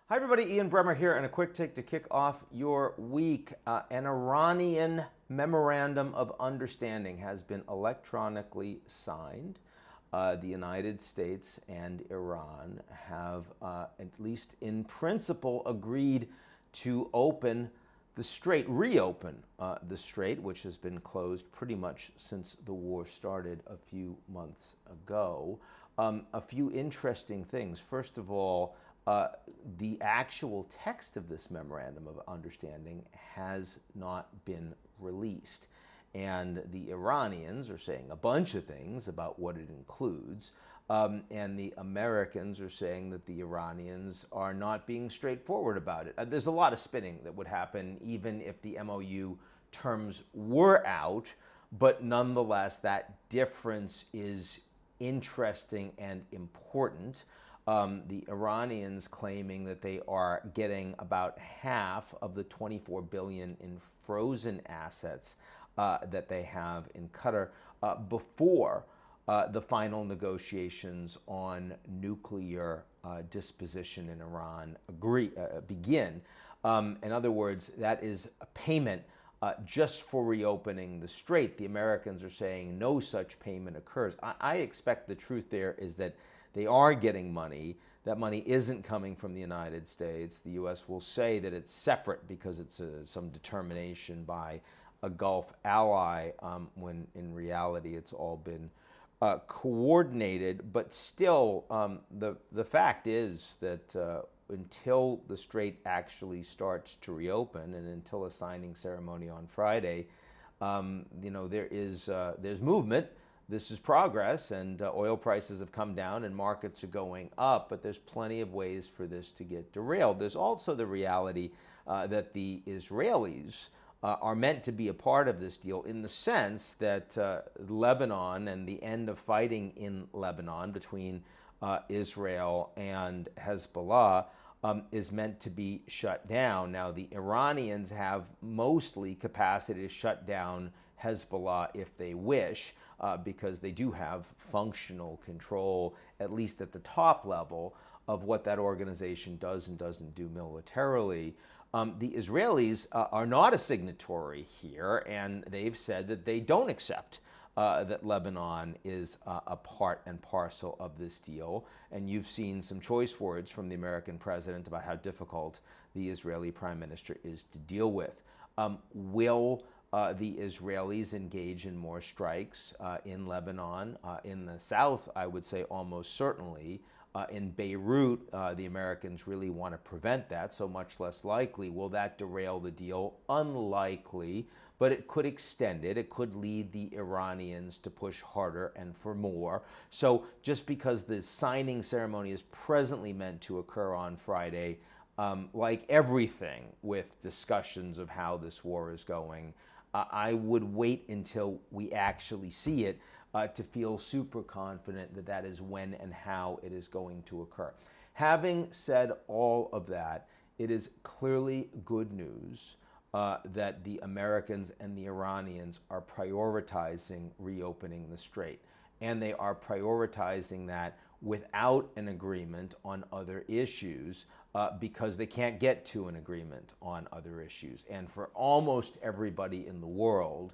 Hi everybody, Ian Bremmer here, and a quick take to kick off your week. An Iranian memorandum of understanding has been electronically signed. The United States and Iran have, at least in principle, agreed to reopen the strait, which has been closed pretty much since the war started a few months ago. A few interesting things. First of all, the actual text of this memorandum of understanding has not been released. And the Iranians are saying a bunch of things about what it includes. And the Americans are saying that the Iranians are not being straightforward about it. There's a lot of spinning that would happen even if the MOU terms were out, but nonetheless, that difference is interesting and important. The Iranians claiming that they are getting about half of the $24 billion in frozen assets that they have in Qatar before the final negotiations on nuclear disposition in Iran begin. In other words, that is a payment just for reopening the strait. The Americans are saying no such payment occurs. I expect the truth there is that they are getting money. That money isn't coming from the United States. The U.S. will say that it's separate because it's some determination by a Gulf ally, when in reality it's all been coordinated. But still, the fact is that until the strait actually starts to reopen and until a signing ceremony on Friday, there's movement. This is progress, and oil prices have come down and markets are going up, but there's plenty of ways for this to get derailed. There's also the reality that the Israelis are meant to be a part of this deal in the sense that Lebanon and the end of fighting in Lebanon between Israel and Hezbollah is meant to be shut down. Now, the Iranians have mostly capacity to shut down Hezbollah if they wish, because they do have functional control, at least at the top level, of what that organization does and doesn't do militarily. The Israelis are not a signatory here, and they've said that they don't accept that Lebanon is a part and parcel of this deal. And you've seen some choice words from the American president about how difficult the Israeli prime minister is to deal with. Will the Israelis engage in more strikes in Lebanon? In the south, I would say almost certainly. In Beirut, the Americans really want to prevent that, so much less likely. Will that derail the deal? Unlikely, but it could extend it. It could lead the Iranians to push harder and for more. So just because the signing ceremony is presently meant to occur on Friday, like everything with discussions of how this war is going, I would wait until we actually see it to feel super confident that that is when and how it is going to occur. Having said all of that, it is clearly good news that the Americans and the Iranians are prioritizing reopening the strait. And they are prioritizing that without an agreement on other issues, because they can't get to an agreement on other issues. And for almost everybody in the world,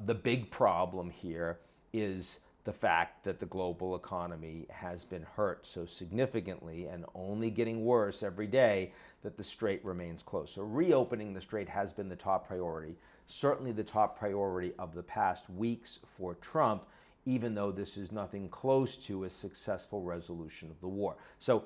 the big problem here is the fact that the global economy has been hurt so significantly and only getting worse every day that the strait remains closed. So reopening the strait has been the top priority, certainly the top priority of the past weeks for Trump, even though this is nothing close to a successful resolution of the war. So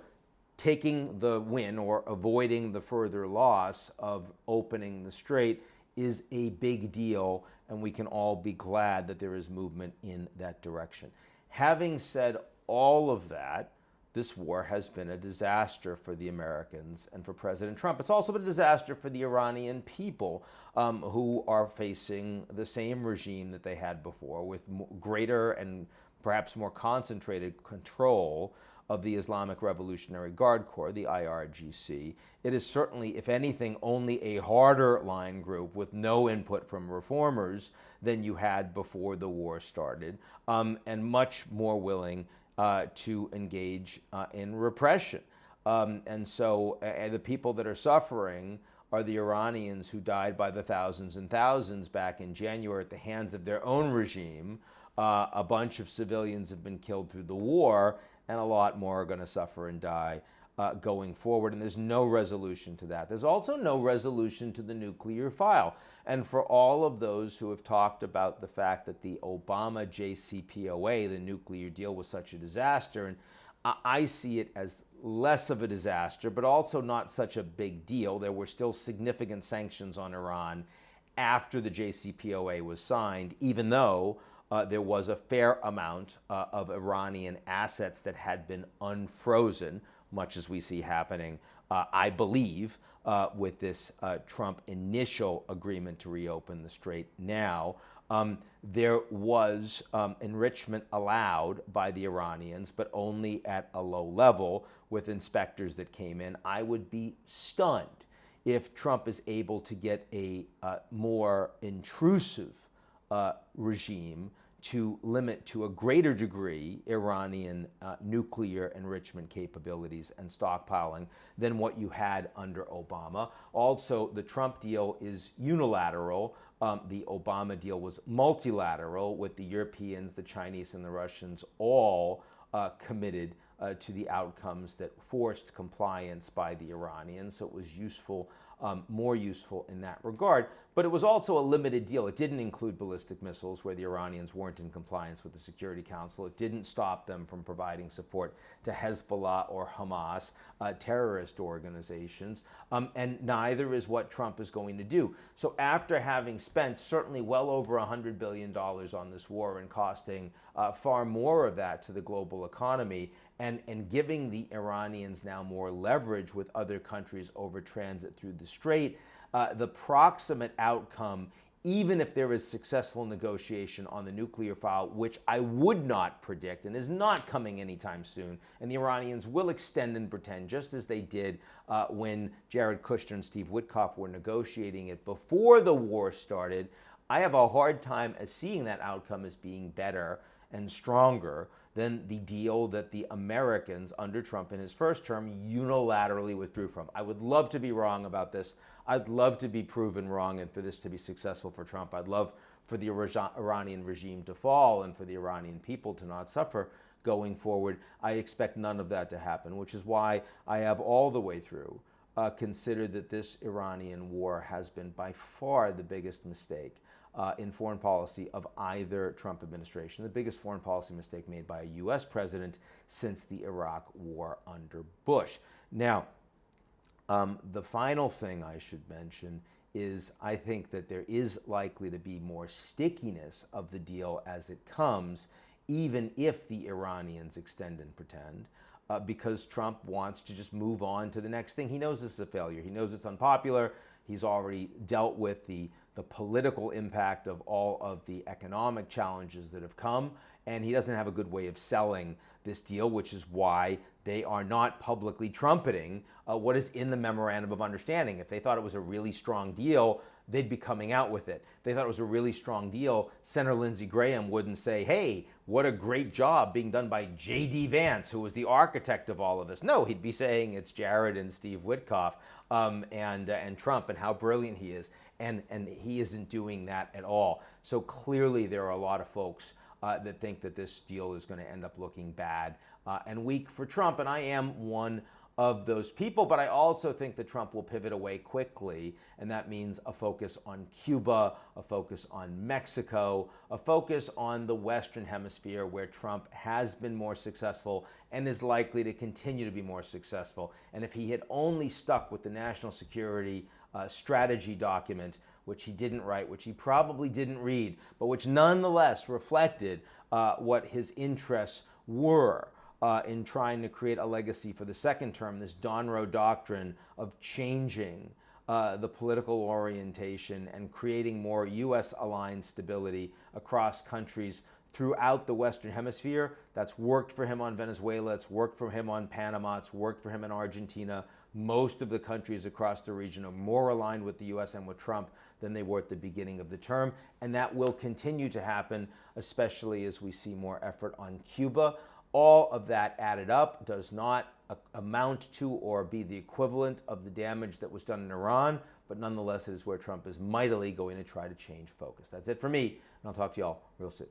taking the win or avoiding the further loss of opening the strait is a big deal, and we can all be glad that there is movement in that direction. Having said all of that, this war has been a disaster for the Americans and for President Trump. It's also been a disaster for the Iranian people, who are facing the same regime that they had before, with greater and perhaps more concentrated control of the Islamic Revolutionary Guard Corps, the IRGC. It is certainly, if anything, only a harder line group with no input from reformers than you had before the war started, and much more willing to engage in repression. And so the people that are suffering are the Iranians who died by the thousands and thousands back in January at the hands of their own regime. A bunch of civilians have been killed through the war, and a lot more are going to suffer and die going forward. And there's no resolution to that. There's also no resolution to the nuclear file. And for all of those who have talked about the fact that the Obama JCPOA, the nuclear deal, was such a disaster, and I see it as less of a disaster, but also not such a big deal. There were still significant sanctions on Iran after the JCPOA was signed, even though there was a fair amount of Iranian assets that had been unfrozen, much as we see happening, I believe, with this Trump initial agreement to reopen the Strait now. There was enrichment allowed by the Iranians, but only at a low level with inspectors that came in. I would be stunned if Trump is able to get a more intrusive regime to limit to a greater degree Iranian nuclear enrichment capabilities and stockpiling than what you had under Obama. Also, the Trump deal is unilateral. The Obama deal was multilateral, with the Europeans, the Chinese, and the Russians all committed to the outcomes that forced compliance by the Iranians. So it was useful, more useful in that regard. But it was also a limited deal. It didn't include ballistic missiles, where the Iranians weren't in compliance with the Security Council. It didn't stop them from providing support to Hezbollah or Hamas, terrorist organizations. And neither is what Trump is going to do. So after having spent certainly well over $100 billion on this war and costing far more of that to the global economy, and giving the Iranians now more leverage with other countries over transit through the Strait, the proximate outcome, even if there is successful negotiation on the nuclear file, which I would not predict and is not coming anytime soon, and the Iranians will extend and pretend, just as they did when Jared Kushner and Steve Witkoff were negotiating it before the war started, I have a hard time seeing that outcome as being better and stronger than the deal that the Americans under Trump in his first term unilaterally withdrew from. I would love to be wrong about this. I'd love to be proven wrong and for this to be successful for Trump. I'd love for the Iranian regime to fall and for the Iranian people to not suffer going forward. I expect none of that to happen, which is why I have all the way through considered that this Iranian war has been by far the biggest mistake in foreign policy of either Trump administration, the biggest foreign policy mistake made by a U.S. president since the Iraq war under Bush. Now, the final thing I should mention is I think that there is likely to be more stickiness of the deal as it comes, even if the Iranians extend and pretend, because Trump wants to just move on to the next thing. He knows this is a failure. He knows it's unpopular. He's already dealt with the political impact of all of the economic challenges that have come, and he doesn't have a good way of selling this deal, which is why they are not publicly trumpeting what is in the memorandum of understanding. If they thought it was a really strong deal, they'd be coming out with it. If they thought it was a really strong deal, Senator Lindsey Graham wouldn't say, hey, what a great job being done by J.D. Vance, who was the architect of all of this. No, he'd be saying it's Jared and Steve Witkoff and Trump and how brilliant he is. And he isn't doing that at all. So clearly there are a lot of folks that think that this deal is going to end up looking bad and weak for Trump. And I am one of those people, but I also think that Trump will pivot away quickly, and that means a focus on Cuba, a focus on Mexico, a focus on the Western Hemisphere, where Trump has been more successful and is likely to continue to be more successful. And if he had only stuck with the national security strategy document, which he didn't write, which he probably didn't read, but which nonetheless reflected what his interests were, in trying to create a legacy for the second term, this Donroe doctrine of changing the political orientation and creating more U.S.-aligned stability across countries throughout the Western Hemisphere. That's worked for him on Venezuela, it's worked for him on Panama, it's worked for him in Argentina. Most of the countries across the region are more aligned with the U.S. and with Trump than they were at the beginning of the term, and that will continue to happen, especially as we see more effort on Cuba. All of that added up does not amount to or be the equivalent of the damage that was done in Iran, but nonetheless, it is where Trump is mightily going to try to change focus. That's it for me, and I'll talk to y'all real soon.